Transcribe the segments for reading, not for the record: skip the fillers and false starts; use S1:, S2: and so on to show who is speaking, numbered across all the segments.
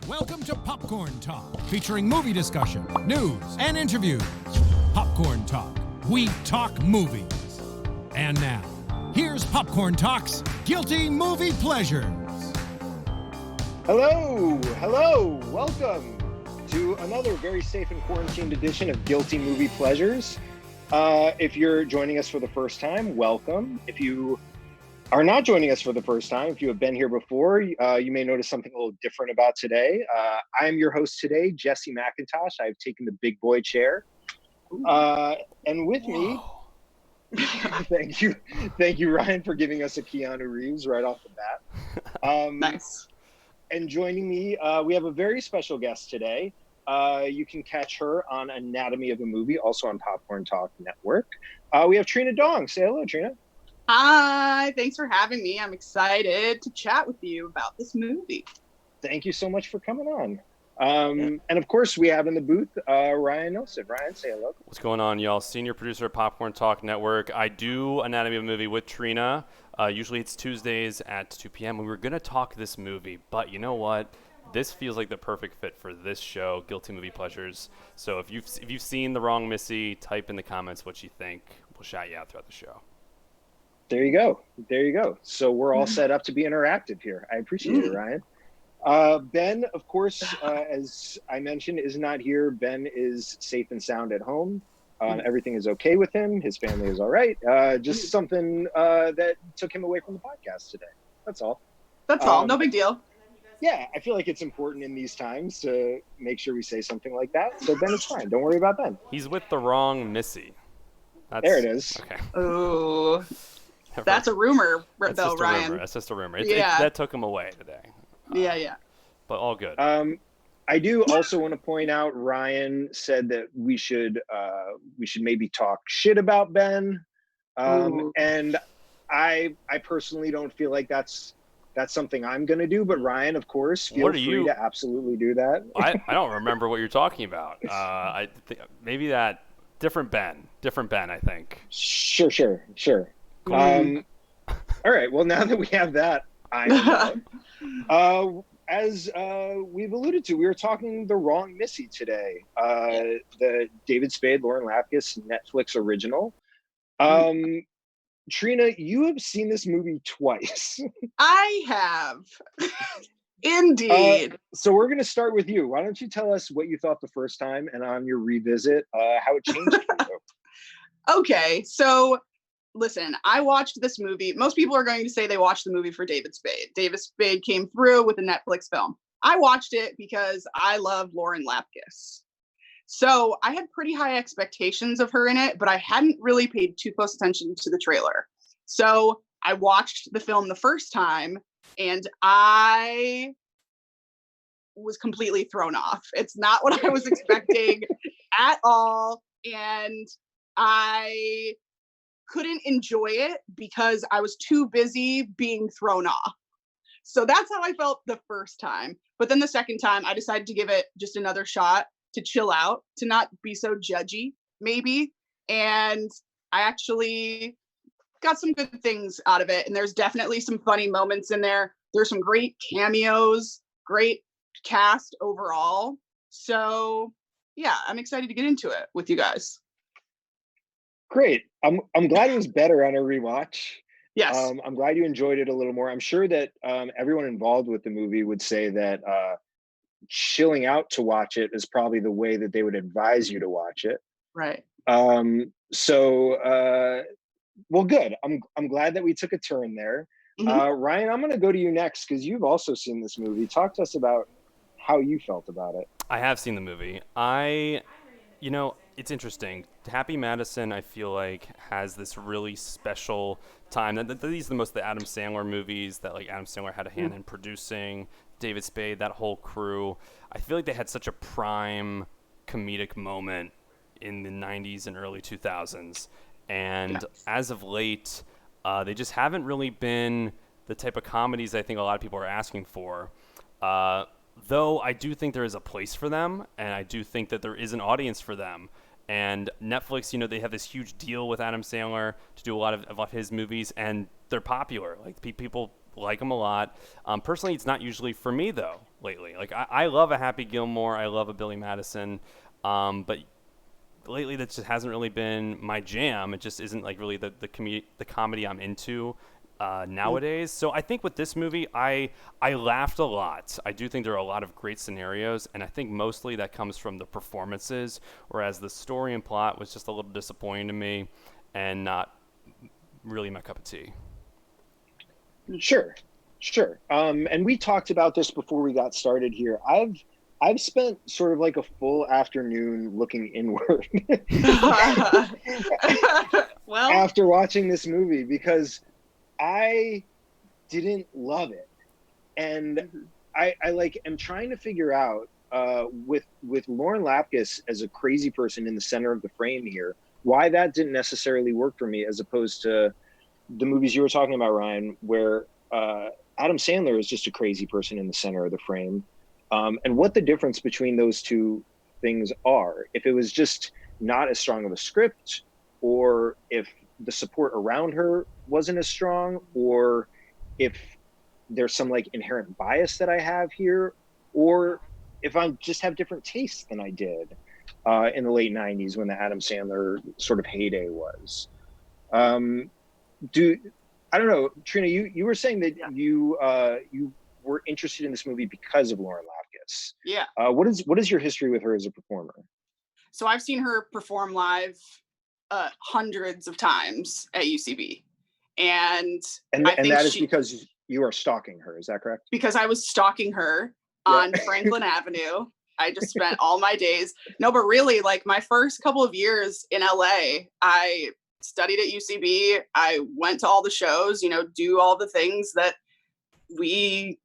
S1: Welcome to Popcorn Talk, featuring movie discussion, news, and interviews. Popcorn Talk, we talk movies. And now, here's Popcorn Talk's Guilty Movie Pleasures.
S2: Hello, welcome to another very safe and quarantined edition of Guilty Movie Pleasures. If you're joining us for the first time, welcome. If you are not joining us for the first time, if you have been here before, you may notice something a little different about today. I'm your host today, Jesse McIntosh. I've taken the big boy chair. And with me, thank you, Ryan, for giving us a Keanu Reeves right off the bat.
S3: Nice.
S2: And joining me, we have a very special guest today. You can catch her on Anatomy of a Movie, also on Popcorn Talk Network. We have Trina Dong. Say hello, Trina.
S3: Hi, thanks for having me. I'm excited to chat with you about this movie.
S2: Thank you so much for coming on. And of course, we have in the booth Ryan Nilsen. Ryan, say hello.
S4: What's going on, y'all? Senior producer at Popcorn Talk Network. I do Anatomy of a Movie with Trina. Usually it's Tuesdays at 2 p.m. We were going to talk this movie, but you know what? This feels like the perfect fit for this show, Guilty Movie Pleasures. So if you've seen The Wrong Missy, type in the comments what you think. We'll shout you out throughout the show.
S2: There you go. So we're all set up to be interactive here. I appreciate it, Ryan. Ben, of course, as I mentioned, is not here. Ben is safe and sound at home. Everything is okay with him. His family is all right. Just something that took him away from the podcast today. That's all.
S3: That's all. No big deal.
S2: Yeah, I feel like it's important in these times to make sure we say something like that. So Ben is fine. Don't worry about Ben.
S4: He's with the wrong Missy.
S2: There it is.
S4: Okay.
S3: Oh, that's a rumor, though, Ryan.
S4: That's just a rumor.
S3: Yeah.
S4: That took him away today.
S3: Yeah.
S4: But all good.
S2: I do also want to point out, Ryan said that we should maybe talk shit about Ben. And I personally don't feel like that's something I'm going to do, but Ryan, of course, feel free to absolutely do that.
S4: I don't remember what you're talking about. I think maybe that different Ben, I think.
S2: Sure. All right. Well, now that we have that, as we've alluded to, we were talking The Wrong Missy today, the David Spade, Lauren Lapkus Netflix original. Trina, you have seen this movie twice. I
S3: have. Indeed.
S2: So we're going to start with you. Why don't you tell us what you thought the first time, and on your revisit, how it changed for you?
S3: Okay, so listen, I watched this movie. Most people are going to say they watched the movie for David Spade. David Spade came through with a Netflix film. I watched it because I love Lauren Lapkus. So I had pretty high expectations of her in it, but I hadn't really paid too close attention to the trailer. So I watched the film the first time, and I was completely thrown off. It's not what I was expecting at all. And I couldn't enjoy it because I was too busy being thrown off. So that's how I felt the first time. But then the second time, I decided to give it just another shot to chill out, to not be so judgy, maybe. And I actually got some good things out of it. And there's definitely some funny moments in there. There's some great cameos, great cast overall. So yeah, I'm excited to get into it with you guys.
S2: Great. I'm glad it was better on a rewatch.
S3: Yes.
S2: I'm glad you enjoyed it a little more. I'm sure that everyone involved with the movie would say that chilling out to watch it is probably the way that they would advise you to watch it.
S3: Right.
S2: Well, good. I'm glad that we took a turn there. Ryan, I'm going to go to you next because you've also seen this movie. Talk to us about how you felt about it.
S4: I have seen the movie. It's interesting. Happy Madison, I feel like, has this really special time. These are the Adam Sandler movies that Adam Sandler had a hand in producing. David Spade, that whole crew. I feel like they had such a prime comedic moment in the 90s and early 2000s. And as of late, they just haven't really been the type of comedies I think a lot of people are asking for. Though I do think there is a place for them, and I do think that there is an audience for them. And Netflix, they have this huge deal with Adam Sandler to do a lot of his movies, and they're popular. People like them a lot. Personally, it's not usually for me, though. lately. Like I love a Happy Gilmore, I love a Billy Madison, but lately that just hasn't really been my jam. It just isn't like really the comedy I'm into nowadays. So I think with this movie, I laughed a lot. I do think there are a lot of great scenarios, and I think mostly that comes from the performances, whereas the story and plot was just a little disappointing to me and not really my cup of tea.
S2: Sure. And we talked about this before we got started here. I've spent sort of like a full afternoon looking inward
S3: Well,
S2: after watching this movie because I didn't love it. And I like am trying to figure out with Lauren Lapkus as a crazy person in the center of the frame here, why that didn't necessarily work for me as opposed to the movies you were talking about, Ryan, where Adam Sandler is just a crazy person in the center of the frame. And what the difference between those two things are. If it was just not as strong of a script, or if the support around her wasn't as strong, or if there's some like inherent bias that I have here, or if I just have different tastes than I did in the late 90s when the Adam Sandler sort of heyday was. I don't know, Trina, you were saying that you were interested in this movie because of Lauren Lapkus.
S3: Yeah.
S2: What is your history with her as a performer?
S3: So I've seen her perform live hundreds of times at UCB. And
S2: that is because you are stalking her, is that correct?
S3: Because I was stalking her on Franklin Avenue. I just spent all my days. No, but really, like my first couple of years in LA, I studied at UCB. I went to all the shows, do all the things that we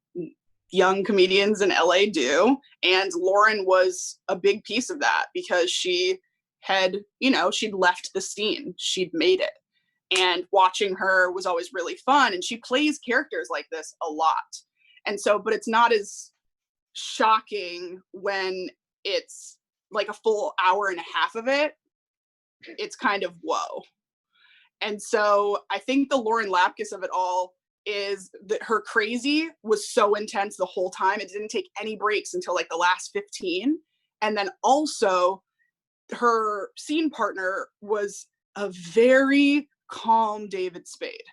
S3: young comedians in LA do. And Lauren was a big piece of that because she had, she'd left the scene, she'd made it. And watching her was always really fun. And she plays characters like this a lot. And so, but it's not as shocking when it's like a full hour and a half of it. It's kind of whoa. And so I think the Lauren Lapkus of it all is that her crazy was so intense the whole time. It didn't take any breaks until like the last 15. And then also her scene partner was a very calm David Spade.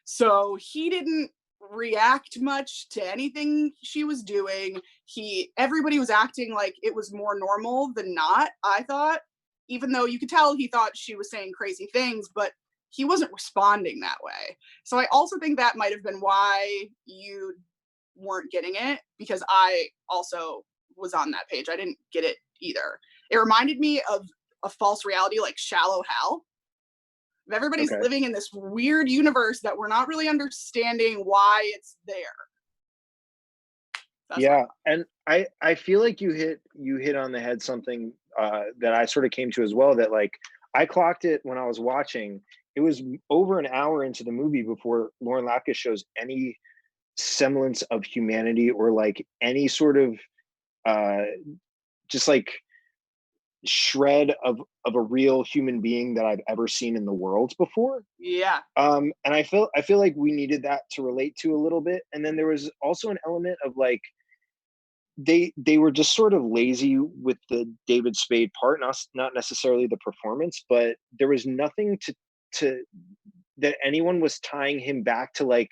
S3: So he didn't react much to anything she was doing. Everybody was acting like it was more normal than not, I thought, even though you could tell he thought she was saying crazy things, but he wasn't responding that way. So I also think that might have been why you weren't getting it, because I also was on that page. I didn't get it either. It reminded me of a false reality like Shallow Hal. Everybody's living in this weird universe that we're not really understanding why it's there. That's
S2: and I feel like you hit on the head something that I sort of came to as well, that like I clocked it when I was watching. It was over an hour into the movie before Lauren Lapkus shows any semblance of humanity or like any sort of just like shred of a real human being that I've ever seen in the world before.
S3: Yeah.
S2: And I feel like we needed that to relate to a little bit. And then there was also an element of like they were just sort of lazy with the David Spade part, not necessarily the performance, but there was nothing to that anyone was tying him back to like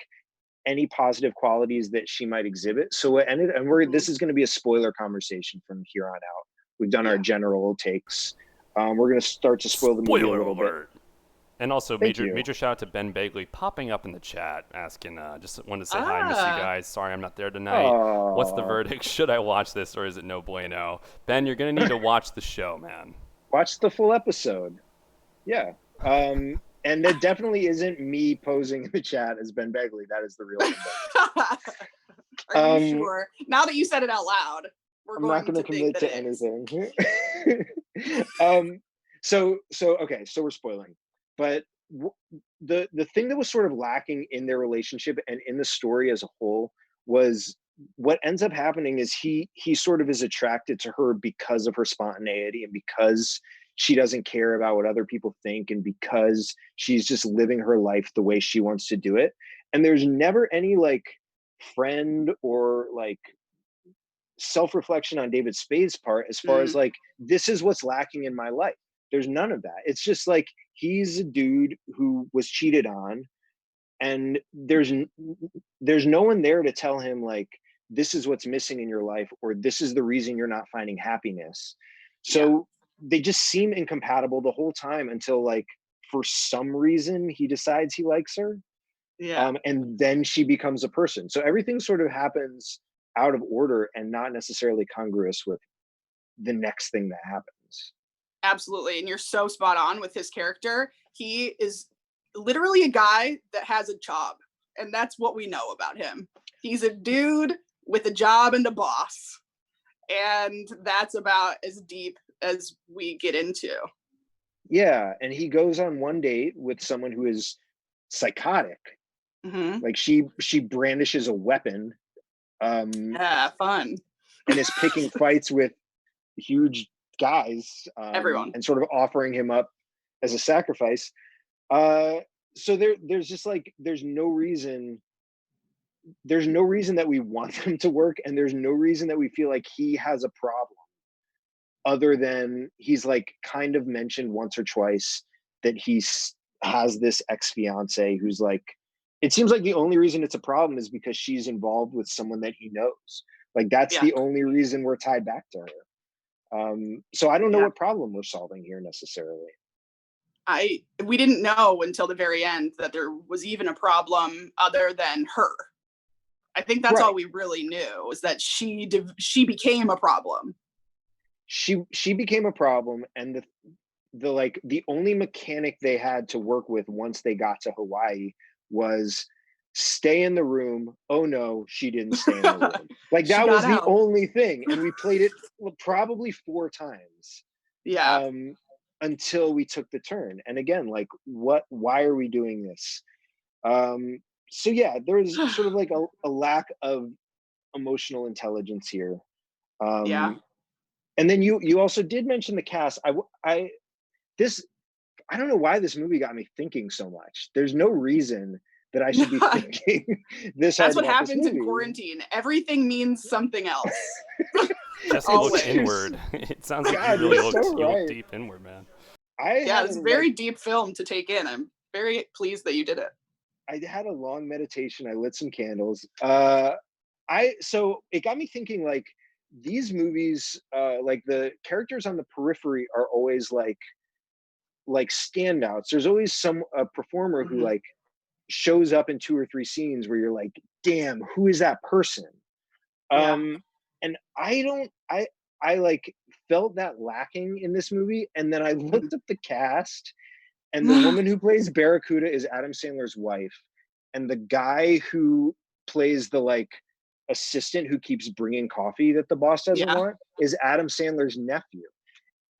S2: any positive qualities that she might exhibit. So it ended, and this is going to be a spoiler conversation from here on out. We've done our general takes. We're going to start to spoil the movie a little bit.
S4: And also, major shout out to Ben Begley popping up in the chat, asking, just wanted to say hi, miss you guys. Sorry I'm not there tonight. What's the verdict? Should I watch this or is it no bueno? Ben, you're going to need to watch the show, man.
S2: Watch the full episode. Yeah. And that definitely isn't me posing in the chat as Ben Begley. That is the real Ben Begley.
S3: Are you sure? Now that you said it out loud,
S2: I'm not going to commit to anything. So we're spoiling. But the thing that was sort of lacking in their relationship and in the story as a whole was what ends up happening is he sort of is attracted to her because of her spontaneity and because she doesn't care about what other people think and because she's just living her life the way she wants to do it. And there's never any like friend or like self-reflection on David Spade's part as far as like, this is what's lacking in my life. There's none of that. It's just like, he's a dude who was cheated on, and there's no one there to tell him like, this is what's missing in your life, or this is the reason you're not finding happiness. So they just seem incompatible the whole time until like, for some reason, he decides he likes her. And then she becomes a person. So everything sort of happens out of order and not necessarily congruous with the next thing that happens.
S3: Absolutely. And you're so spot on with his character. He is literally a guy that has a job, and that's what we know about him. He's a dude with a job and a boss, and that's about as deep as we get into.
S2: Yeah, and he goes on one date with someone who is psychotic. Like she brandishes a weapon,
S3: fun,
S2: and is picking fights with huge guys,
S3: everyone,
S2: and sort of offering him up as a sacrifice. So there's just like, there's no reason that we want them to work, and there's no reason that we feel like he has a problem, other than he's like kind of mentioned once or twice that he has this ex-fiance who's like, it seems like the only reason it's a problem is because she's involved with someone that he knows. Like, that's the only reason we're tied back to her. So I don't know what problem we're solving here necessarily.
S3: We didn't know until the very end that there was even a problem other than her. I think that's all we really knew, was that she became a problem.
S2: She became a problem, and the only mechanic they had to work with once they got to Hawaii was stay in the room. Oh no, she didn't stay in the room. Like, that was the only thing, and we played it probably 4 times. Until we took the turn. And again, like, why are we doing this? So yeah, there's sort of like a lack of emotional intelligence here. And then you also did mention the cast. I don't know why this movie got me thinking so much. There's no reason that I should be thinking this.
S3: That's what happens in quarantine. Everything means something else.
S4: Jesse looks inward. It sounds like you really look deep inward, man.
S3: It's a very deep film to take in. I'm very pleased that you did it.
S2: I had a long meditation. I lit some candles. So it got me thinking, like, these movies, like, the characters on the periphery are always like standouts. There's always a performer who like shows up in 2 or 3 scenes where you're like, damn, who is that person? And I like felt that lacking in this movie. And then I looked up the cast, and the woman who plays Barracuda is Adam Sandler's wife, and the guy who plays the like assistant who keeps bringing coffee that the boss doesn't want is Adam Sandler's nephew.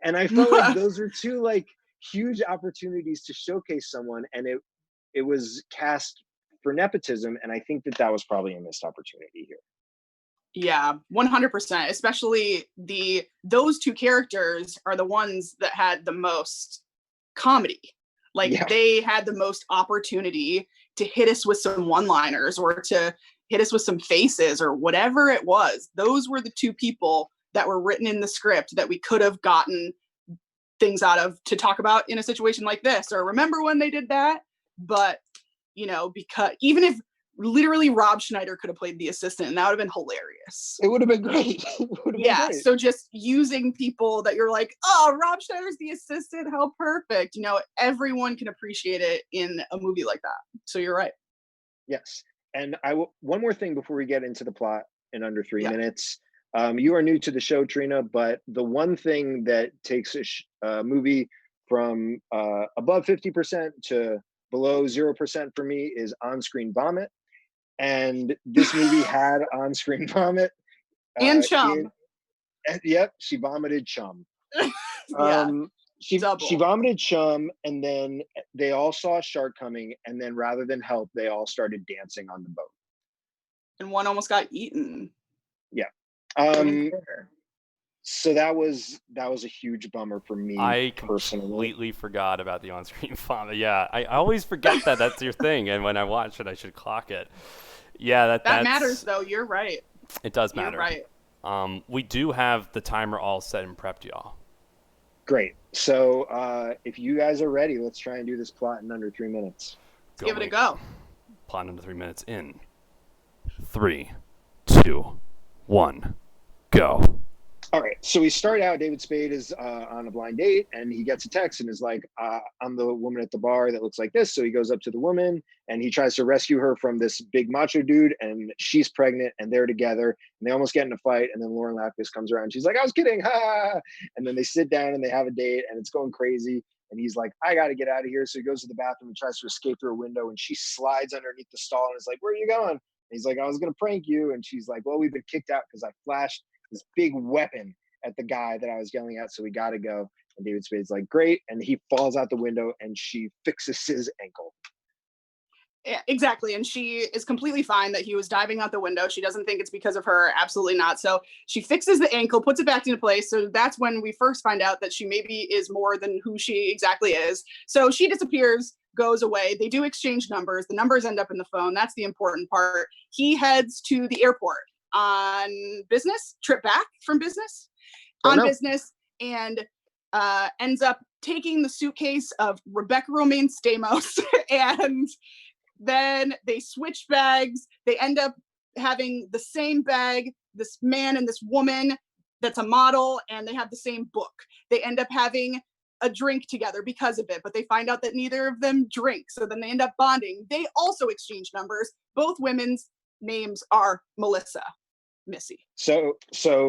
S2: And I felt like those are 2 like huge opportunities to showcase someone, and it was cast for nepotism, and I think that was probably a missed opportunity here.
S3: Yeah, 100%. Especially those 2 characters are the ones that had the most comedy. Like, they had the most opportunity to hit us with some one-liners, or to hit us with some faces, or whatever it was. Those were the 2 people that were written in the script that we could have gotten things out of to talk about in a situation like this, or remember when they did that. But, because even if literally Rob Schneider could have played the assistant, and that would have been hilarious.
S2: It would have been great.
S3: Great. So just using people that you're like, oh, Rob Schneider's the assistant, how perfect. Everyone can appreciate it in a movie like that. So you're right.
S2: Yes. And one more thing before we get into the plot in under 3 minutes. You are new to the show, Trina, but the one thing that takes a movie from above 50% to below 0% for me is on-screen vomit. And this movie had on-screen vomit.
S3: And chum.
S2: Yep, she vomited chum. She
S3: Double.
S2: vomited chum, and then they all saw a shark coming, and then rather than help, they all started dancing on the boat.
S3: And one almost got eaten.
S2: Yeah. So that was a huge bummer for me.
S4: I
S2: personally
S4: completely forgot about the on-screen vomit. Yeah, I always forget that that's your thing, and when I watch it, I should clock it. Yeah, that
S3: matters, though. You're right.
S4: It does matter.
S3: You're right.
S4: We do have the timer all set and prepped, y'all.
S2: Great. So if you guys are ready, let's try and do this plot in under 3 minutes.
S3: Give it a go.
S4: Plot under 3 minutes in 3, 2, 1, go.
S2: All right. So we start out, David Spade is on a blind date and he gets a text and is like, I'm the woman at the bar that looks like this. So he goes up to the woman and he tries to rescue her from this big macho dude, and she's pregnant and they're together and they almost get in a fight. And then Lauren Lapkus comes around. She's like, I was kidding. Ha! And then they sit down and they have a date and it's going crazy. And he's like, I got to get out of here. So he goes to the bathroom and tries to escape through a window, and she slides underneath the stall and is like, where are you going? And he's like, I was going to prank you. And she's like, well, we've been kicked out because I flashed this big weapon at the guy that I was yelling at, so we got to go. And David Spade's like, great. And he falls out the window and she fixes his ankle.
S3: Yeah, exactly. And she is completely fine that he was diving out the window. She doesn't think it's because of her. Absolutely not. So she fixes the ankle, puts it back into place. So that's when we first find out that she maybe is more than who she exactly is. So she disappears, goes away. They do exchange numbers. The numbers end up in the phone. That's the important part. He heads to the airport on business, trip back from business, business, and ends up taking the suitcase of Rebecca Romaine Stamos and then they switch bags. They end up having the same bag, this man and this woman that's a model, and they have the same book. They end up having a drink together because of it, but they find out that neither of them drink. So then they end up bonding. They also exchange numbers. Both women's names are Melissa Missy.
S2: So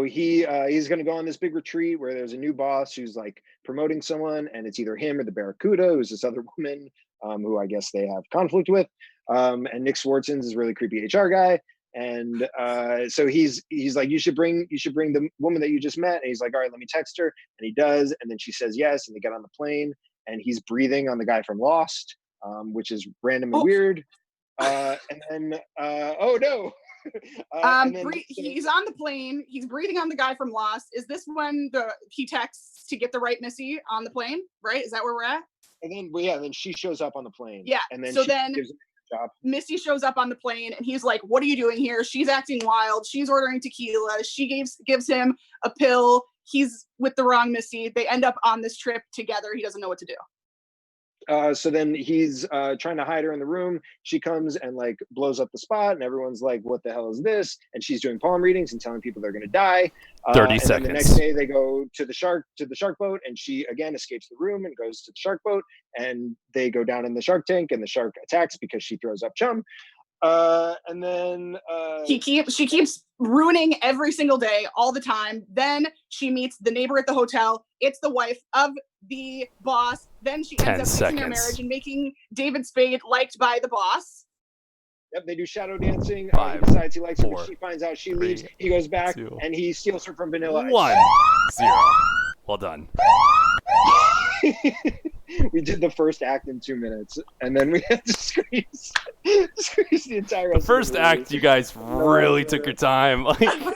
S2: he's going to go on this big retreat where there's a new boss who's like promoting someone, and it's either him or the Barracuda, who's this other woman who I guess they have conflict with. And Nick Swartzens is a really creepy HR guy. And so he's like, you should bring the woman that you just met. And he's like, all right, let me text her. And he does. And then she says yes. And they get on the plane and he's breathing on the guy from Lost, which is random and weird. And then, oh no.
S3: He's on the plane. He's breathing on the guy from Lost. Is this when he texts to get the right Missy on the plane? Right? Is that where we're at?
S2: And then, then she shows up on the plane.
S3: Yeah.
S2: And then
S3: so then
S2: gives him a job.
S3: Missy shows up on the plane, and he's like, "What are you doing here?" She's acting wild. She's ordering tequila. She gives him a pill. He's with the wrong Missy. They end up on this trip together. He doesn't know what to do.
S2: So then he's trying to hide her in the room. She comes and like blows up the spot, and everyone's like, "What the hell is this?" And she's doing palm readings and telling people they're going to die.
S4: 30 seconds.
S2: The next day they go to the shark boat, and she again escapes the room and goes to the shark boat, and they go down in the shark tank, and the shark attacks because she throws up chum. And then
S3: she keeps ruining every single day, all the time. Then she meets the neighbor at the hotel. It's the wife of the boss. Then she ends up fixing their marriage and making David Spade liked by the boss.
S2: Yep, they do shadow dancing.
S4: 5,
S2: he decides he likes her,
S4: 4,
S2: but she finds out she
S4: 3,
S2: leaves. He goes back
S4: 2,
S2: and he steals her from Vanilla Ice.
S4: 1, 0. Well done.
S2: We did the first act in 2 minutes, and then we had to squeeze the entire rest
S4: The first
S2: of the
S4: act, you guys really took your time.
S2: That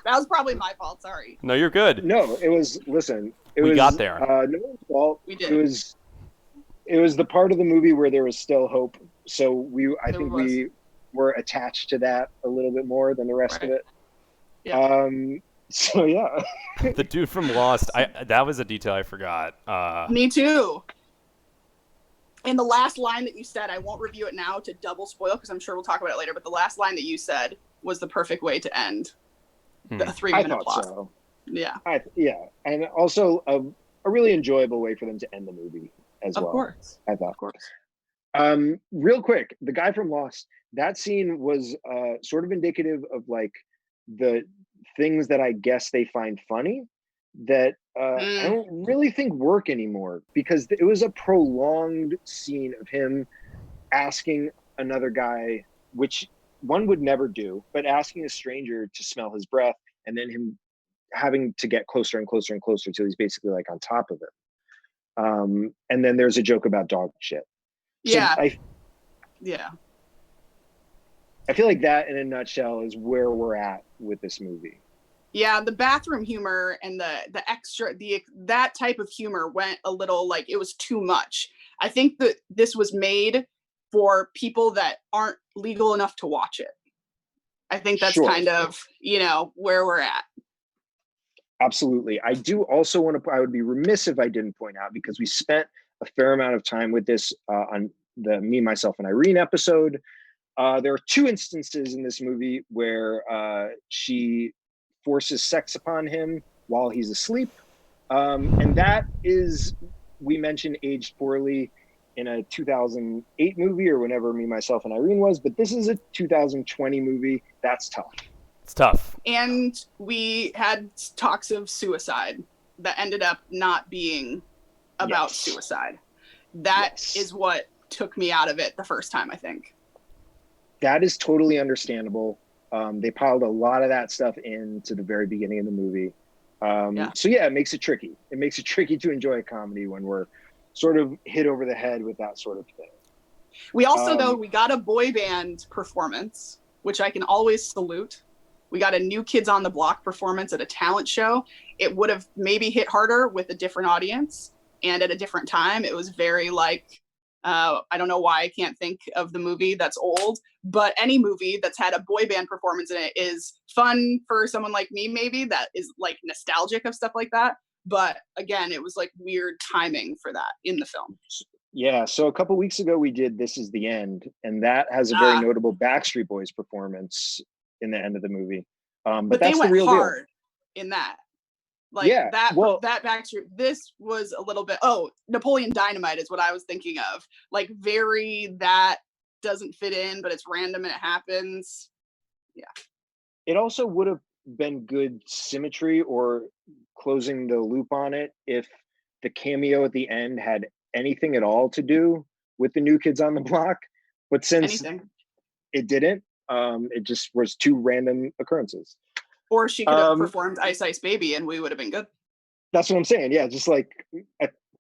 S3: was probably my fault. Sorry.
S4: No, you're good.
S2: No, it was. Listen,
S4: we got there.
S2: No one's fault.
S3: We did.
S2: It was the part of the movie where there was still hope. So I think we were attached to that a little bit more than the rest of it.
S3: Yeah.
S2: So yeah.
S4: The dude from Lost, that was a detail I forgot.
S3: Me too. And the last line that you said, I won't review it now to double spoil because I'm sure we'll talk about it later, but the last line that you said was the perfect way to end the 3-minute plot. So. Yeah.
S2: And also a really enjoyable way for them to end the movie as well.
S3: Of course.
S2: I thought.
S3: Of course.
S2: Real quick, the guy from Lost, that scene was sort of indicative of like the things that I guess they find funny that I don't really think work anymore, because it was a prolonged scene of him asking another guy, which one would never do, but asking a stranger to smell his breath, and then him having to get closer and closer and closer till he's basically like on top of it. And then there's a joke about dog shit.
S3: Yeah.
S2: So
S3: yeah.
S2: I feel like that in a nutshell is where we're at with this movie.
S3: Yeah, the bathroom humor and the extra that type of humor went a little like it was too much. I think that this was made for people that aren't legal enough to watch it. I think that's
S2: Sure.
S3: kind of, where we're at.
S2: Absolutely. I do also want to, I would be remiss if I didn't point out, because we spent a fair amount of time with this on the Me, Myself, and Irene episode. There are two instances in this movie where she forces sex upon him while he's asleep. And that is, we mentioned, aged poorly in a 2008 movie or whenever Me, Myself, and Irene was. But this is a 2020 movie. That's tough.
S4: It's tough.
S3: And we had talks of suicide that ended up not being about suicide. That is what took me out of it the first time, I think.
S2: That is totally understandable. They piled a lot of that stuff into the very beginning of the movie. So yeah, it makes it tricky. It makes it tricky to enjoy a comedy when we're sort of hit over the head with that sort of thing.
S3: We also, though, we got a boy band performance, which I can always salute. We got a New Kids on the Block performance at a talent show. It would have maybe hit harder with a different audience and at a different time. It was very like, I don't know why I can't think of the movie that's old, but any movie that's had a boy band performance in it is fun for someone like me, maybe, that is like nostalgic of stuff like that. But again, it was like weird timing for that in the film.
S2: Yeah, so a couple weeks ago we did This Is the End, and that has a very notable Backstreet Boys performance in the end of the movie. But that's
S3: they went
S2: the real
S3: hard
S2: deal.
S3: in that. Like that Backstreet, this was a little bit, Napoleon Dynamite is what I was thinking of. Like very, that doesn't fit in, but it's random and it happens. Yeah.
S2: It also would have been good symmetry or closing the loop on it if the cameo at the end had anything at all to do with the New Kids on the Block. But since it didn't, it just was two random occurrences.
S3: Or she could have performed Ice Ice Baby and we would have been good.
S2: That's what I'm saying. Yeah, just like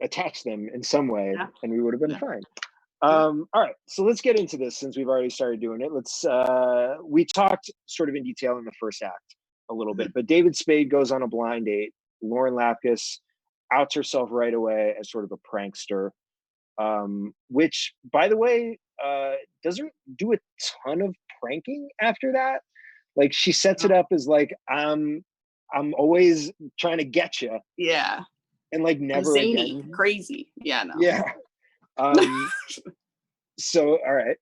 S2: attach them in some way and we would have been fine. All right, so let's get into this since we've already started doing it. We talked sort of in detail in the first act a little bit, but David Spade goes on a blind date. Lauren Lapkus outs herself right away as sort of a prankster, which, by the way, doesn't do a ton of pranking after that. Like, she sets it up as like, I'm always trying to get you.
S3: Yeah.
S2: And like never
S3: zany,
S2: again.
S3: crazy. Yeah, no.
S2: Yeah. So, all right.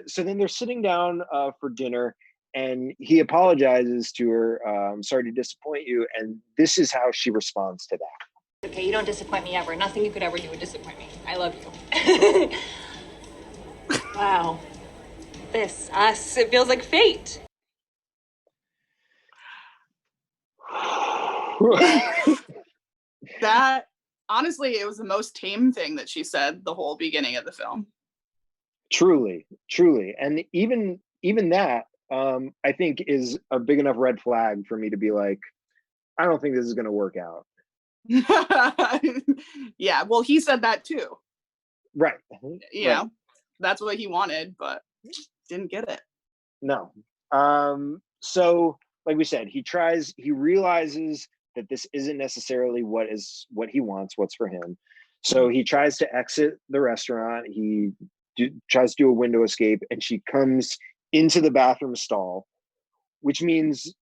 S2: So then they're sitting down for dinner and he apologizes to her. I'm sorry to disappoint you. And this is how she responds to that.
S5: Okay, you don't disappoint me ever. Nothing you could ever do would disappoint me. I love you. Wow. Us, it feels like fate.
S3: That, honestly, it was the most tame thing that she said the whole beginning of the film.
S2: Truly. And even that, I think is a big enough red flag for me to be like, I don't think this is going to work out.
S3: Yeah, well, he said that too.
S2: Right.
S3: You know, that's what he wanted, but didn't get it.
S2: No. So like we said, he realizes that this isn't necessarily what he wants, what's for him. So he tries to exit the restaurant. He tries to do a window escape, and she comes into the bathroom stall, which means,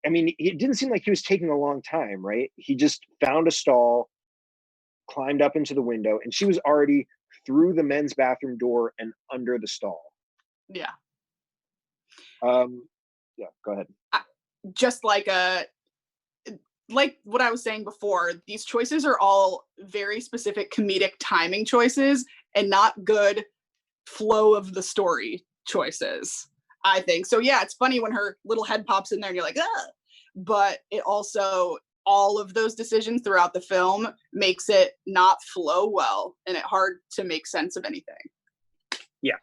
S2: I mean, it didn't seem like he was taking a long time, right? He just found a stall, climbed up into the window, and she was already through the men's bathroom door and under the stall.
S3: Yeah.
S2: Yeah, go ahead.
S3: Just like what I was saying before, these choices are all very specific comedic timing choices and not good flow of the story choices, I think. So yeah, it's funny when her little head pops in there and you're like, ah, but it also, all of those decisions throughout the film makes it not flow well and it hard to make sense of anything.
S2: Yeah.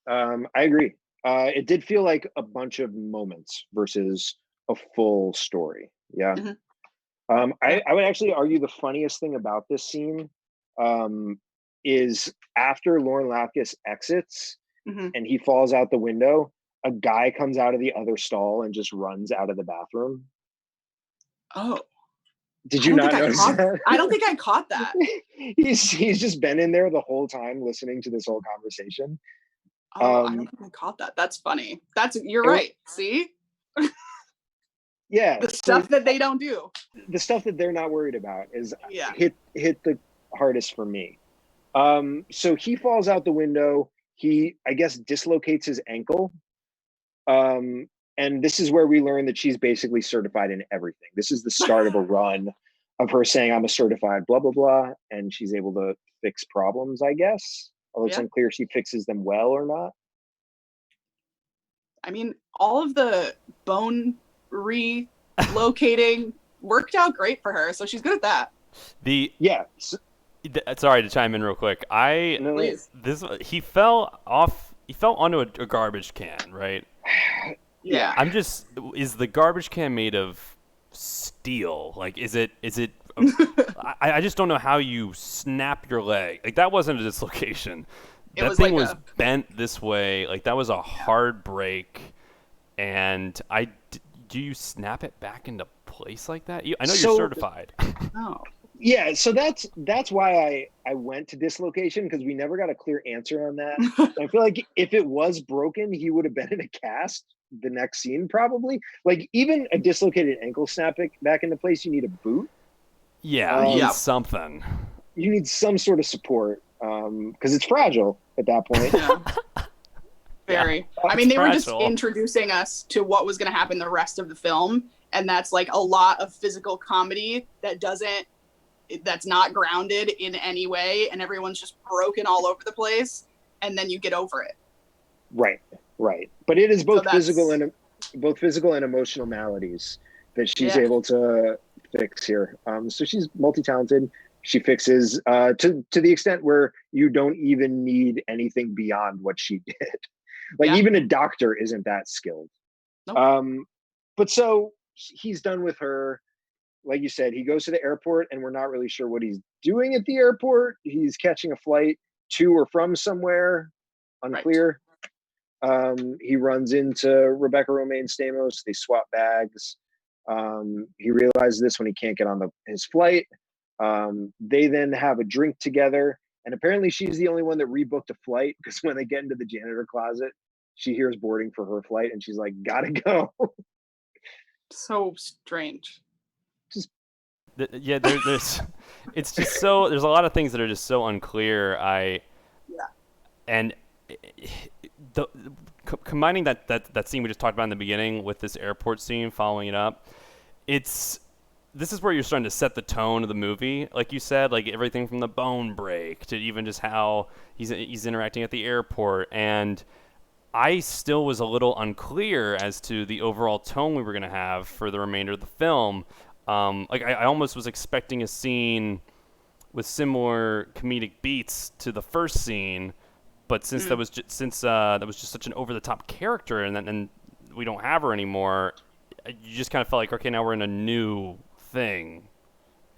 S2: I agree. It did feel like a bunch of moments versus a full story. Yeah. Mm-hmm. I would actually argue the funniest thing about this scene is after Lauren Lapkus exits and he falls out the window, a guy comes out of the other stall and just runs out of the bathroom.
S3: Oh.
S2: Did you not notice that?
S3: I don't think I caught that.
S2: He's just been in there the whole time listening to this whole conversation.
S3: Oh, I don't think I caught that. That's funny. You're right. See?
S2: Yeah.
S3: The stuff that they don't do.
S2: The stuff that they're not worried about is
S3: Yeah.
S2: hit the hardest for me. So he falls out the window. He, I guess, dislocates his ankle. And this is where we learn that she's basically certified in everything. This is the start of a run of her saying, I'm a certified blah, blah, blah. And she's able to fix problems, I guess. Although it's unclear if she fixes them well or not.
S3: I mean, all of the bone relocating worked out great for her. So she's good at that.
S4: Sorry to chime in real quick. He fell onto a garbage can, right?
S3: Yeah.
S4: Is the garbage can made of steel? Like, is it I just don't know how you snap your leg. Like, that wasn't a dislocation. That thing was bent this way. Like, that was a hard break. And do you snap it back into place like that? I know you're certified.
S3: No.
S2: Yeah, so that's why I went to dislocation, because we never got a clear answer on that. I feel like if it was broken, he would have been in a cast the next scene probably. Like, even a dislocated ankle snapping back into place, you need a boot.
S4: Yeah, you need something.
S2: You need some sort of support, because it's fragile at that point.
S3: Yeah. Very. I mean, they were just introducing us to what was going to happen the rest of the film, and that's like a lot of physical comedy that's not grounded in any way, and everyone's just broken all over the place, and then you get over it. Right.
S2: But it is both physical and emotional maladies that she's able to fix here. So she's multi-talented. She fixes to the extent where you don't even need anything beyond what she did. Like, even a doctor isn't that skilled. Nope. But so he's done with her. Like you said, he goes to the airport, and we're not really sure what he's doing at the airport. He's catching a flight to or from somewhere, unclear. Right. He runs into Rebecca Romaine Stamos. They swap bags. He realizes this when he can't get on his flight. They then have a drink together, and apparently she's the only one that rebooked a flight, because when they get into the janitor closet, she hears boarding for her flight, and she's like, gotta go.
S3: So strange.
S4: There's it's just so, there's a lot of things that are just so unclear. And combining that scene we just talked about in the beginning with this airport scene, following it up, this is where you're starting to set the tone of the movie. Like you said, like everything from the bone break to even just how he's interacting at the airport. And I still was a little unclear as to the overall tone we were going to have for the remainder of the film. I almost was expecting a scene with similar comedic beats to the first scene, but since that was just such an over-the-top character, and then we don't have her anymore, you just kind of felt like, okay, now we're in a new thing,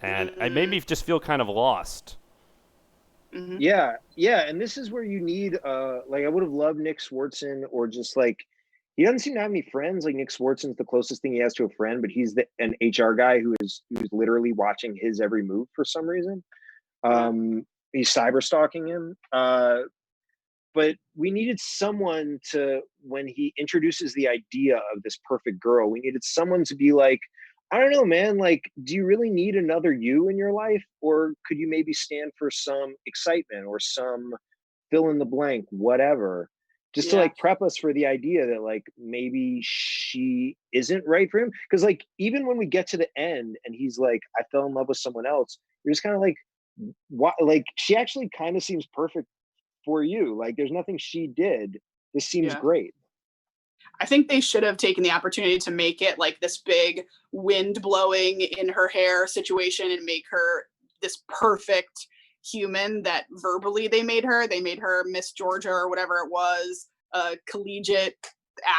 S4: and it made me just feel kind of lost.
S2: Mm-hmm. Yeah, and this is where you need like, I would have loved Nick Swartzen, or just like, he doesn't seem to have any friends. Like, Nick Swartzen's the closest thing he has to a friend, but he's an HR guy who's literally watching his every move for some reason. He's cyber stalking him. But we needed someone to, when he introduces the idea of this perfect girl, we needed someone to be like, I don't know, man, like, do you really need another you in your life? Or could you maybe stand for some excitement or some fill in the blank, whatever? Just to like prep us for the idea that like maybe she isn't right for him. Because like, even when we get to the end and he's like, I fell in love with someone else, you're just kind of like, what? Like, she actually kind of seems perfect for you. Like, there's nothing she did. This seems great.
S3: I think they should have taken the opportunity to make it like this big wind blowing in her hair situation and make her this perfect human that verbally they made her. They made her Miss Georgia or whatever it was, a collegiate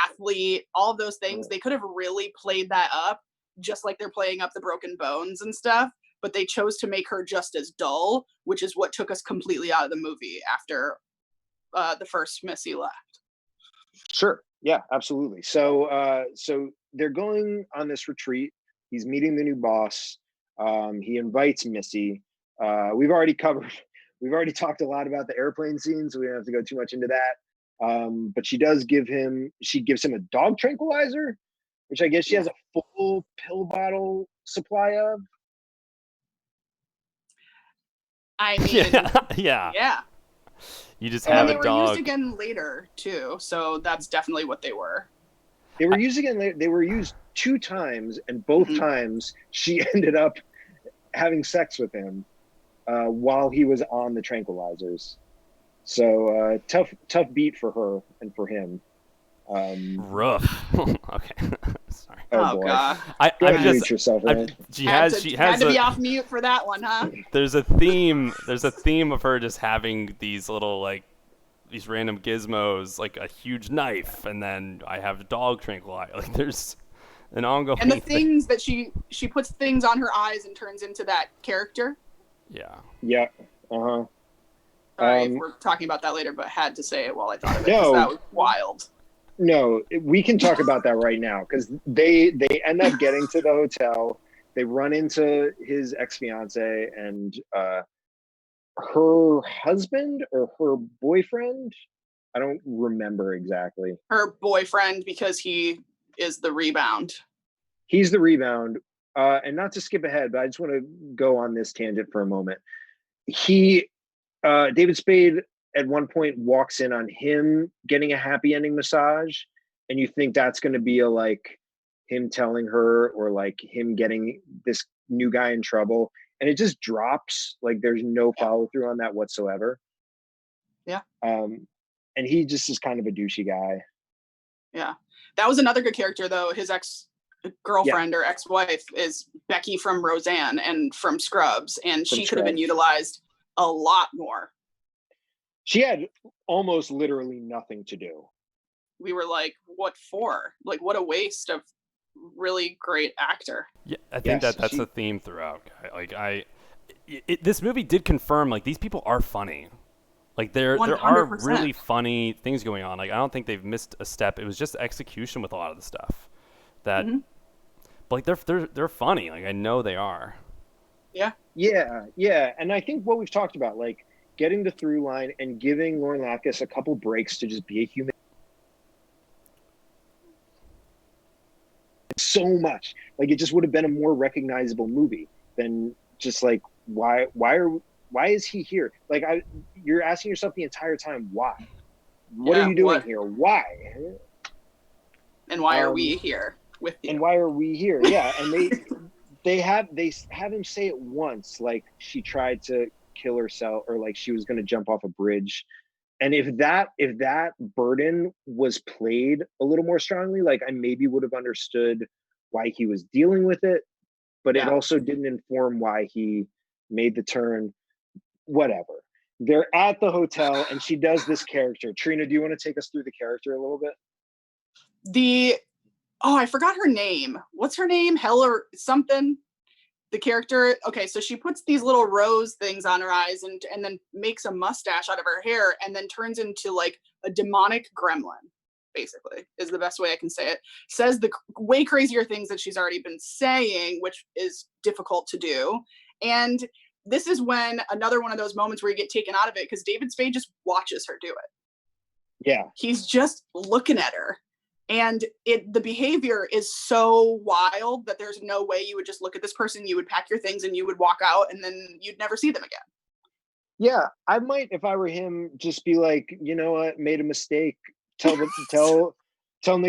S3: athlete, all of those things. They could have really played that up, just like they're playing up the broken bones and stuff. But they chose to make her just as dull, which is what took us completely out of the movie after the first Missy left.
S2: Sure. Yeah, absolutely. So they're going on this retreat. He's meeting the new boss. He invites Missy. We've already talked a lot about the airplane scene, so we don't have to go too much into that. But she gives him a dog tranquilizer, which I guess she has a full pill bottle supply of.
S3: I mean, yeah.
S4: You just
S3: And
S4: have
S3: they
S4: a
S3: were
S4: dog.
S3: used again later too, so that's definitely what they were.
S2: They were used again. They were used 2 times, and both times she ended up having sex with him while he was on the tranquilizers. So tough beat for her and for him.
S4: Rough. Okay. Sorry.
S3: Oh
S2: boy.
S3: God.
S2: I'm just yourself.
S4: She has
S3: to be off mute for that one, huh?
S4: There's a theme of her just having these little like these random gizmos, like a huge knife, and then I have a dog tranquilizer. Like there's an ongoing
S3: and the things that she puts things on her eyes and turns into that character.
S2: Yeah. Uh-huh.
S3: Sorry if we're talking about that later, but had to say it while I thought of it, because that was wild.
S2: No, we can talk about that right now, because they end up getting to the hotel. They run into his ex-fiance and her husband or her boyfriend. I don't remember exactly.
S3: Her boyfriend, because he is the rebound.
S2: He's the rebound. And not to skip ahead, but I just want to go on this tangent for a moment. David Spade at one point walks in on him getting a happy ending massage, and you think that's going to be like him telling her, or like him getting this new guy in trouble, and it just drops. Like there's no follow through on that whatsoever.
S3: Yeah.
S2: And he just is kind of a douchey guy.
S3: Yeah, that was another good character though. His ex-girlfriend or ex-wife is Becky from Roseanne and from Scrubs, and she could have been utilized a lot more.
S2: She had almost literally nothing to do. We
S3: were like, what for? Like, what a waste of really great actor.
S4: Yeah, I think that's a theme throughout. Like this movie did confirm like these people are funny. Like there
S3: 100%.
S4: are really funny things going on. Like I don't think they've missed a step. It was just execution with a lot of the stuff. That, but like they're funny. Like I know they are.
S3: Yeah.
S2: And I think what we've talked about, like getting the through line and giving Lauren Lapkus a couple breaks to just be a human. So much. Like it just would have been a more recognizable movie than just like why is he here? Like you're asking yourself the entire time why. What are you doing here? Why?
S3: And why are we here with you?
S2: And why are we here? Yeah, and they have him say it once, like she tried to kill herself, or like she was going to jump off a bridge. And if that burden was played a little more strongly, like I maybe would have understood why he was dealing with it, but it also didn't inform why he made the turn. Whatever. They're at the hotel and she does this character. Trina, do you want to take us through the character a little bit?
S3: I forgot her name. What's her name? Heller something? The character. Okay, so she puts these little rose things on her eyes and then makes a mustache out of her hair and then turns into like a demonic gremlin, basically, is the best way I can say it. Says the way crazier things that she's already been saying, which is difficult to do. And this is when another one of those moments where you get taken out of it, because David Spade just watches her do it.
S2: Yeah.
S3: He's just looking at her. And the behavior is so wild that there's no way you would just look at this person, you would pack your things and you would walk out and then you'd never see them again.
S2: Yeah, I might, if I were him, just be like, you know what, made a mistake. Tell Nick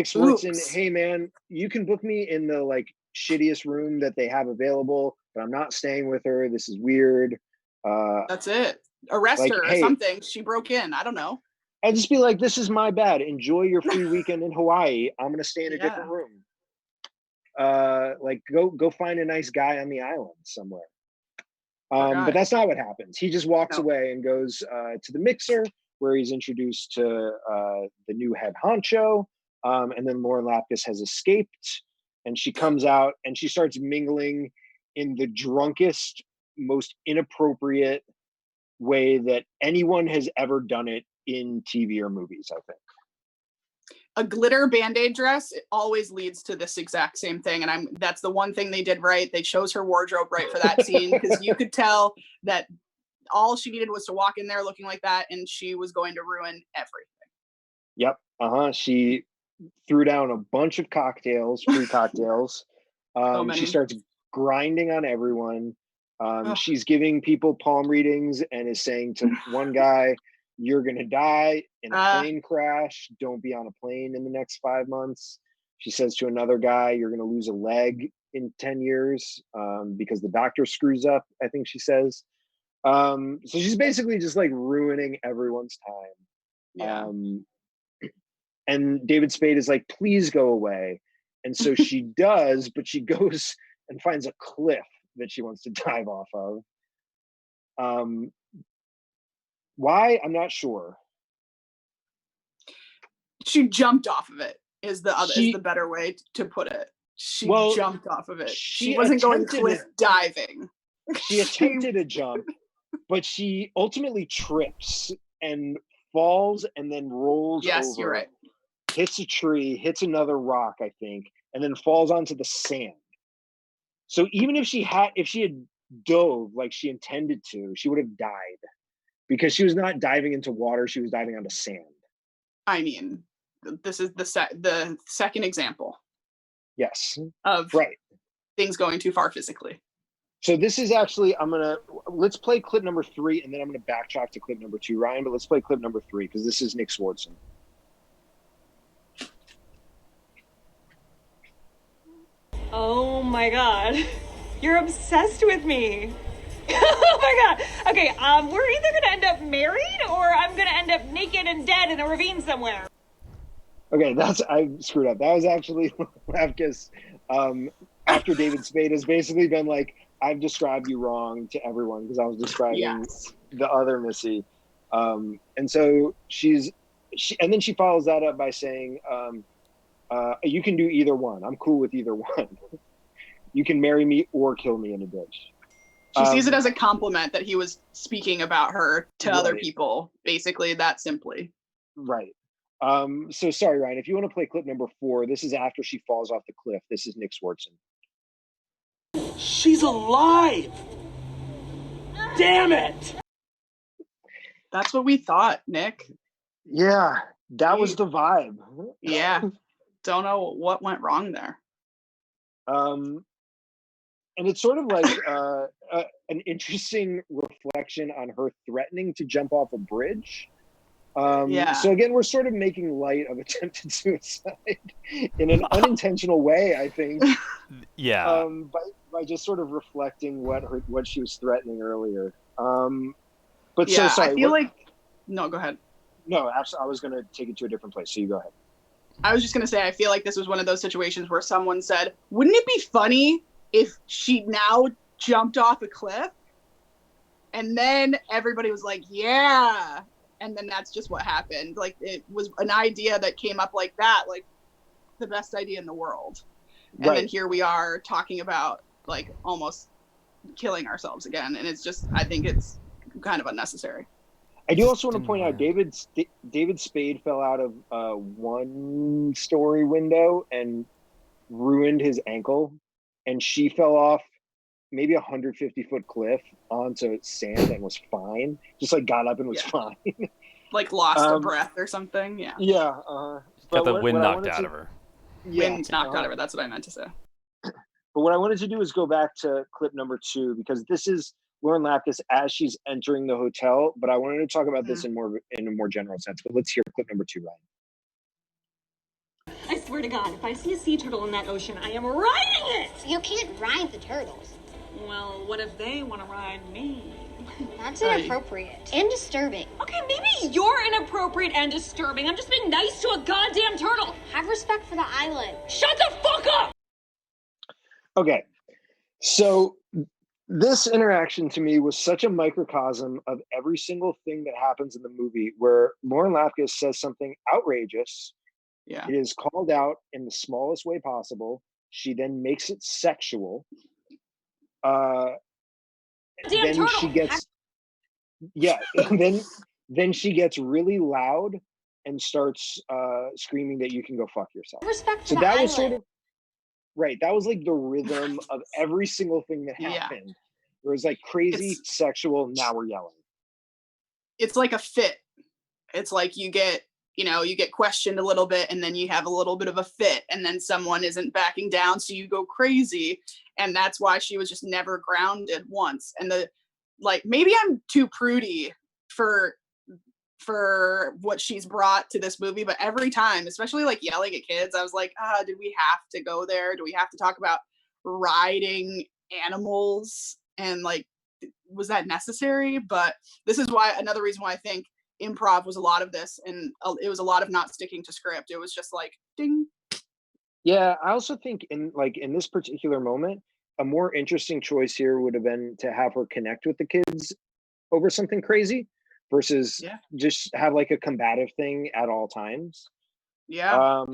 S2: Swartzen, hey man, you can book me in the like shittiest room that they have available, but I'm not staying with her. This is weird.
S3: That's it. Arrest her or something. She broke in. I don't know.
S2: I'd just be like, this is my bad. Enjoy your free weekend in Hawaii. I'm going to stay in a different room. Like go find a nice guy on the island somewhere. But that's not what happens. He just walks away and goes to the mixer where he's introduced to the new head honcho. And then Lauren Lapkus has escaped and she comes out and she starts mingling in the drunkest, most inappropriate way that anyone has ever done it in TV or movies, I think.
S3: A glitter Band-Aid dress, it always leads to this exact same thing. And that's the one thing they did right. They chose her wardrobe right for that scene, because you could tell that all she needed was to walk in there looking like that and she was going to ruin everything.
S2: Yep. She threw down a bunch of cocktails, free cocktails.
S3: So
S2: She
S3: many.
S2: starts grinding on everyone.
S3: Ugh.
S2: She's giving people palm readings and is saying to one guy, "You're gonna die in a plane crash. Don't be on a plane in the next 5 months." She says to another guy, "You're gonna lose a leg in 10 years because the doctor screws up," I think she says. So she's basically just like ruining everyone's time.
S3: Yeah.
S2: And David Spade is like, "Please go away." And so she does, but she goes and finds a cliff that she wants to dive off of. Why? I'm not sure.
S3: She jumped off of it is
S2: She-
S3: the better way to put it. She
S2: Well,
S3: jumped off of it.
S2: she
S3: She wasn't going
S2: attempted
S3: cliff diving.
S2: She attempted a jump, but she ultimately trips and falls and then rolls
S3: Yes,
S2: over.
S3: you're right.
S2: Hits a tree, hits another rock, I think, and then falls onto the sand. So even if she had dove like she intended to, she would have died because she was not diving into water; she was diving onto sand.
S3: I mean, this is the second example
S2: Yes,
S3: of
S2: right.
S3: things going too far physically.
S2: So this is actually let's play clip number 3, and then I'm gonna backtrack to clip number 2, Ryan. But let's play clip number 3 because this is Nick Swardson.
S6: Oh my god. You're obsessed with me. Oh my god. Okay, we're either gonna end up married or I'm gonna end up naked and dead in a ravine somewhere.
S2: Okay, I screwed up. That was actually Lapkus. After David Spade has basically been like, "I've described you wrong to everyone because I was describing the other Missy." And so and then she follows that up by saying, "You can do either one. I'm cool with either one. You can marry me or kill me in a ditch."
S3: She sees it as a compliment that he was speaking about her to other
S2: Right.
S3: people, basically, that simply.
S2: Right. So sorry, Ryan, if you want to play clip number 4, this is after she falls off the cliff. This is Nick Swardson.
S7: She's alive! Damn it!
S3: That's what we thought, Nick.
S2: Yeah, that was the vibe.
S3: Yeah. Don't know what went wrong there.
S2: And it's sort of like an interesting reflection on her threatening to jump off a bridge. So again, we're sort of making light of attempted suicide in an unintentional way, I think.
S4: Yeah.
S2: By just sort of reflecting what she was threatening earlier. But
S3: yeah,
S2: so sorry.
S3: I feel like no, go ahead.
S2: No, absolutely. I was going to take it to a different place. So you go ahead.
S3: I was just going to say, I feel like this was one of those situations where someone said, "Wouldn't it be funny if she now jumped off a cliff?" And then everybody was like, "Yeah." And then that's just what happened. Like, it was an idea that came up like that, like the best idea in the world. And then here we are talking about like almost killing ourselves again. And it's just, I think it's kind of unnecessary.
S2: I do also want to point out David Spade fell out of a 1-story window and ruined his ankle, and she fell off maybe 150-foot cliff onto sand and was fine. Just like got up and was fine.
S3: Like lost a breath or something. Yeah.
S2: Yeah.
S4: Got the wind knocked out of her.
S3: Wind knocked out of her. That's what I meant to say.
S2: But what I wanted to do is go back to clip number 2 because this is Lauren Lapkus as she's entering the hotel. But I wanted to talk about this in a more general sense. But let's hear clip number 2, Ryan.
S6: I swear to God, if I see a sea turtle in that ocean, I am riding it!
S8: You can't ride the turtles.
S6: Well, what if they want to ride me?
S8: That's inappropriate and disturbing.
S6: Okay, maybe you're inappropriate and disturbing. I'm just being nice to a goddamn turtle.
S8: Have respect for the island.
S6: Shut the fuck up!
S2: Okay, so this interaction to me was such a microcosm of every single thing that happens in the movie where Lauren Lapkus says something outrageous.
S3: Yeah.
S2: It is called out in the smallest way possible. She then makes it sexual. Then she gets, then she gets really loud and starts screaming that you can go fuck yourself.
S8: Respect for
S2: So
S8: the
S2: that
S8: island.
S2: was sort of right. That was like the rhythm of every single thing that happened. It was like crazy, sexual. Now we're yelling.
S3: It's like a fit. It's like you get you know, you get questioned a little bit and then you have a little bit of a fit and then someone isn't backing down, so you go crazy. And that's why she was just never grounded once. And maybe I'm too prudy for what she's brought to this movie, but every time, especially like yelling at kids, I was like, did we have to go there? Do we have to talk about riding animals? And like, was that necessary? But this is why, another reason why I think improv was a lot of this, and it was a lot of not sticking to script. It was just like ding.
S2: Yeah, I also think in this particular moment, a more interesting choice here would have been to have her connect with the kids over something crazy versus just have like a combative thing at all times.
S3: Yeah.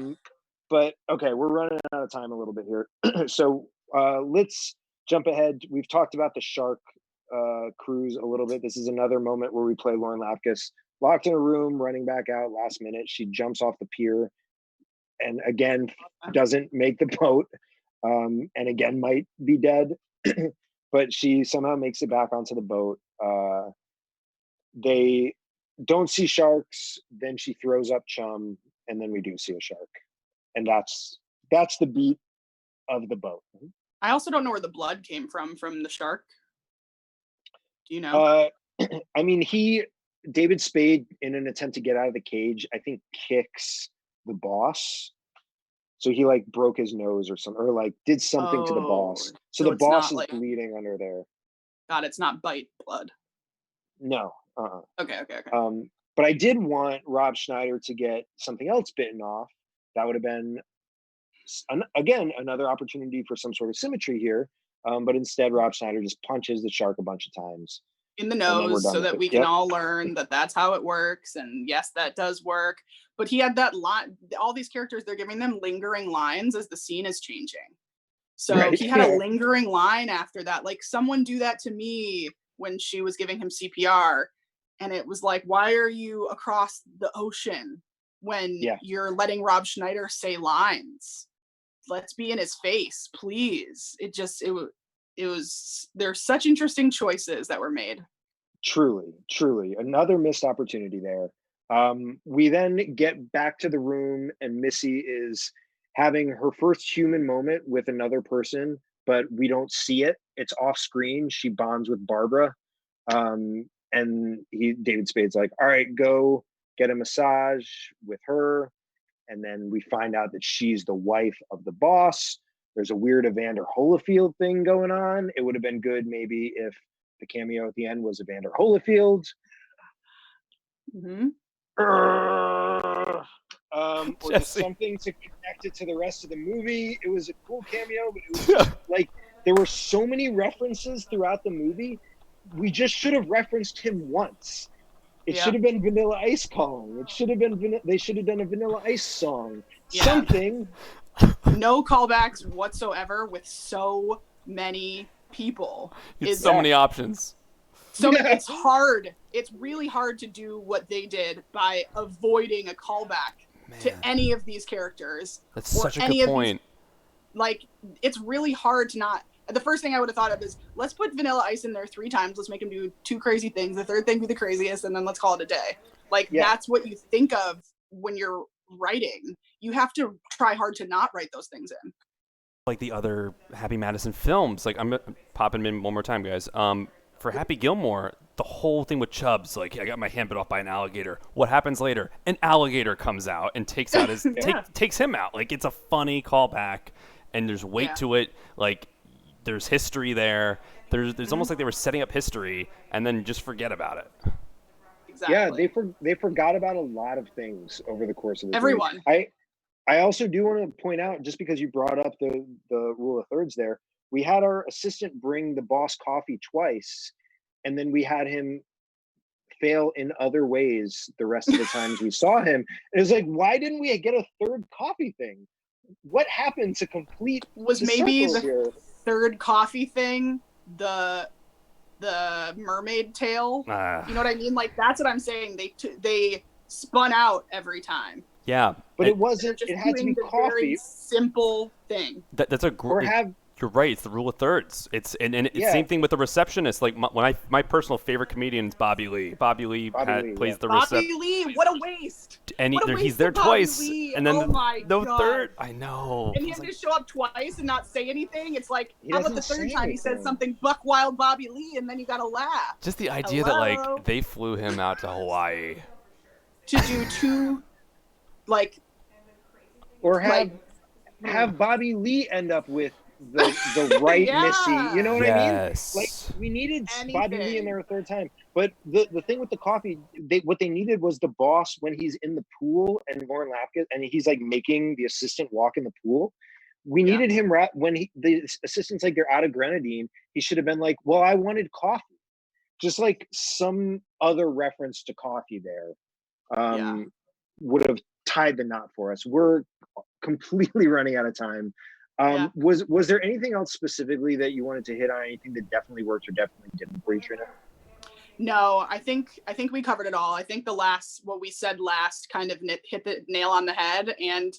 S2: But okay, we're running out of time a little bit here. So let's jump ahead. We've talked about the shark cruise a little bit. This is another moment where we play Lauren Lapkus locked in a room, running back out last minute. She jumps off the pier and again doesn't make the boat, and again might be dead, but she somehow makes it back onto the boat. They don't see sharks, then she throws up chum, and then we do see a shark. And that's the beat of the boat.
S3: I also don't know where the blood came from the shark. Do you know?
S2: I mean, David Spade, in an attempt to get out of the cage, I think kicks the boss. So he like broke his nose or something, or like did something to the boss. So the boss is bleeding under there.
S3: God, it's not bite blood.
S2: No.
S3: Okay.
S2: But I did want Rob Schneider to get something else bitten off. That would have been, again, another opportunity for some sort of symmetry here. But instead, Rob Schneider just punches the shark a bunch of times
S3: in the nose so that we can all learn that that's how it works. And yes, that does work. But he had that line, all these characters, they're giving them lingering lines as the scene is changing. So he had a lingering line after that, like, someone do that to me when she was giving him CPR. And it was like, why are you across the ocean when you're letting Rob Schneider say lines? Let's be in his face, please. It was there's such interesting choices that were made.
S2: Truly another missed opportunity there. We then get back to the room and Missy is having her first human moment with another person, but we don't see it. It's off screen. She bonds with Barbara. And David Spade's like, all right, go get a massage with her. And then we find out that she's the wife of the boss. There's a weird Evander Holyfield thing going on. It would have been good maybe if the cameo at the end was Evander Holyfield.
S3: Mm-hmm.
S2: Or just something to connect it to the rest of the movie. It was a cool cameo, but it was just, like, there were so many references throughout the movie. We just should have referenced him once. It should have been Vanilla Ice calling. It should have been they should have done a Vanilla Ice song. Yeah. Something.
S3: No callbacks whatsoever with so many people.
S4: It's so many options.
S3: So it's hard. It's really hard to do what they did by avoiding a callback to any of these characters.
S4: That's such a good point.
S3: Like, it's really hard to not. The first thing I would have thought of is, let's put Vanilla Ice in there 3 times. Let's make him do 2 crazy things. The third thing be the craziest, and then let's call it a day. Like, that's what you think of when you're writing. You have to try hard to not write those things in.
S4: Like the other Happy Madison films. Like, I'm popping in one more time, guys. For Happy Gilmore, the whole thing with Chubbs, like, I got my hand bit off by an alligator. What happens later? An alligator comes out and takes out his takes him out. Like, it's a funny callback, and there's weight to it. Like, there's history there. There's almost like they were setting up history and then just forget about it.
S3: Exactly.
S2: Yeah, they forgot about a lot of things over the course of the
S3: everyone.
S2: I also do want to point out, just because you brought up the rule of thirds there, we had our assistant bring the boss coffee twice, and then we had him fail in other ways the rest of the times we saw him. It was like, why didn't we get a third coffee thing? What happened to complete
S3: was maybe the third coffee thing the mermaid tail? You know what I mean? Like, that's what I'm saying. They spun out every time.
S4: Yeah,
S2: but it wasn't. It had to be coffee.
S3: Very simple thing.
S4: That's a great. You're right. It's the rule of thirds. It's it's same thing with the receptionist. Like my personal favorite comedian is Bobby Lee. Bobby Lee plays the receptionist.
S3: Bobby Lee, what a waste!
S4: And he's there twice, and then third. I know.
S3: And he had to show up twice and not say anything. It's like, how about the third time he said something buck wild Bobby Lee, and then you got to laugh.
S4: Just the idea that like they flew him out to Hawaii
S3: to do two,
S2: or have Bobby Lee end up with the right Missy. You know what I mean? Like, we needed Bobby Lee in there a third time. But the thing with the coffee, what they needed was the boss when he's in the pool and Lauren Lapkus, and he's like making the assistant walk in the pool. We needed him when the assistant's like, they're out of grenadine. He should have been like, well, I wanted coffee. Just like some other reference to coffee there would have tied the knot for us. We're completely running out of time. Was there anything else specifically that you wanted to hit on? Anything that definitely worked or definitely didn't for you, Trina?
S3: No, I think we covered it all. I think what we said last kind of hit the nail on the head. And,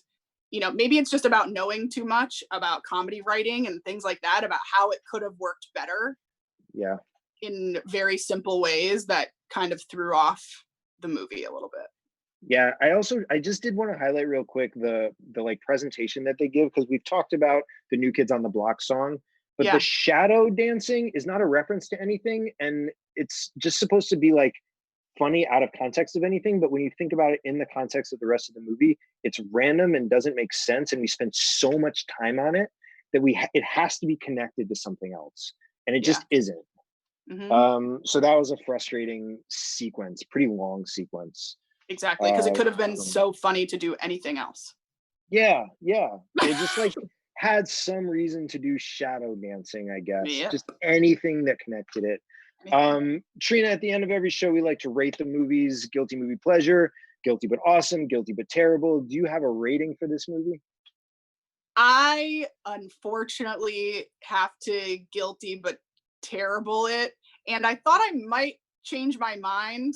S3: maybe it's just about knowing too much about comedy writing and things like that, about how it could have worked better. Yeah. In very simple ways that kind of threw off the movie a little bit.
S2: Yeah, I just did want to highlight real quick the like presentation that they give, because we've talked about the New Kids on the Block song, but the shadow dancing is not a reference to anything, and it's just supposed to be like funny out of context of anything. But when you think about it in the context of the rest of the movie, it's random and doesn't make sense, and we spend so much time on it that it has to be connected to something else, and it just isn't. Mm-hmm. So that was a frustrating sequence, pretty long sequence.
S3: Exactly, because it could have been so funny to do anything else. Yeah. It just like had some reason to do shadow dancing, I guess. Yeah. Just anything that connected it. Trina, at the end of every show, we like to rate the movies: guilty movie pleasure, guilty but awesome, guilty but terrible. Do you have a rating for this movie? I unfortunately have to guilty but terrible it. And I thought I might change my mind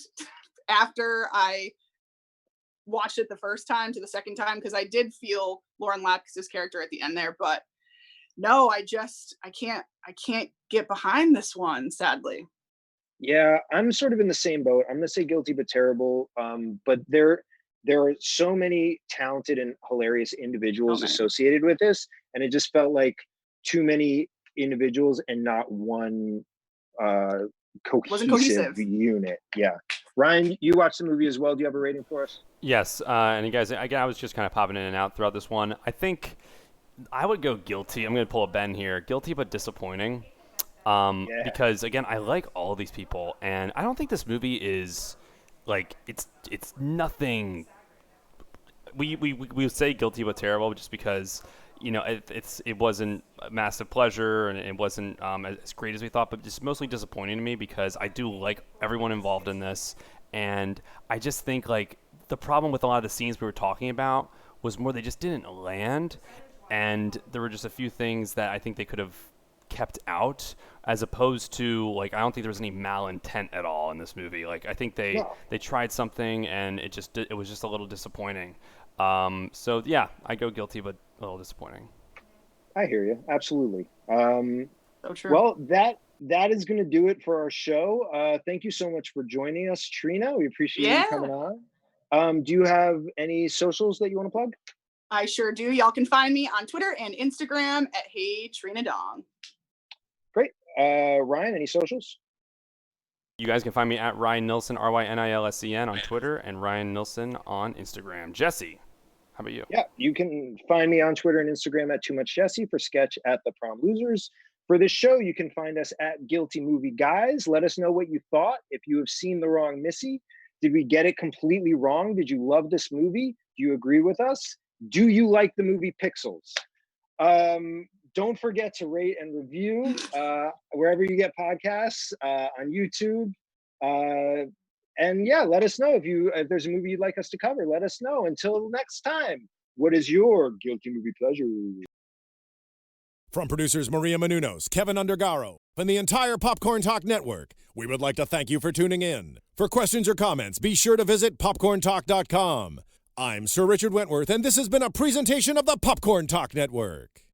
S3: after I watched it the first time to the second time, because I did feel Lauren Lapkus' character at the end there, but no, I can't get behind this one, sadly. Yeah, I'm sort of in the same boat. I'm gonna say guilty but terrible. But there are so many talented and hilarious individuals associated with this, and it just felt like too many individuals and not one cohesive unit. Yeah. Ryan, you watched the movie as well. Do you have a rating for us?
S4: Yes. And you guys, again, I was just kind of popping in and out throughout this one. I think I would go guilty. I'm going to pull a Ben here. Guilty but disappointing. Because, again, I like all of these people. And I don't think this movie is, like, it's nothing. We say guilty but terrible just because, it wasn't a massive pleasure and it wasn't as great as we thought, but just mostly disappointing to me because I do like everyone involved in this. And I just think like the problem with a lot of the scenes we were talking about was more they just didn't land. And there were just a few things that I think they could have kept out, as opposed to like, I don't think there was any malintent at all in this movie. Like I think they tried something and it was just a little disappointing. So yeah, I go guilty, but a little disappointing.
S2: I hear you. Absolutely.
S3: So true.
S2: Well, that is going to do it for our show. Thank you so much for joining us, Trina. We appreciate you coming on. Do you have any socials that you want to plug?
S3: I sure do. Y'all can find me on Twitter and Instagram at Hey Trina Dong.
S2: Great. Ryan, any socials?
S4: You guys can find me at Ryan Nilsen, RYNILSEN on Twitter, and Ryan Nilsen on Instagram. Jesse, how about you?
S2: Yeah, you can find me on Twitter and Instagram at Too Much Jesse, for sketch at The Prom Losers. For this show, you can find us at Guilty Movie Guys. Let us know what you thought. If you have seen The Wrong Missy, did we get it completely wrong? Did you love this movie? Do you agree with us? Do you like the movie Pixels? Don't forget to rate and review wherever you get podcasts, on YouTube. And yeah, let us know if there's a movie you'd like us to cover. Let us know. Until next time, what is your guilty movie pleasure?
S1: From producers Maria Menounos, Kevin Undergaro, and the entire Popcorn Talk Network, we would like to thank you for tuning in. For questions or comments, be sure to visit popcorntalk.com. I'm Sir Richard Wentworth, and this has been a presentation of the Popcorn Talk Network.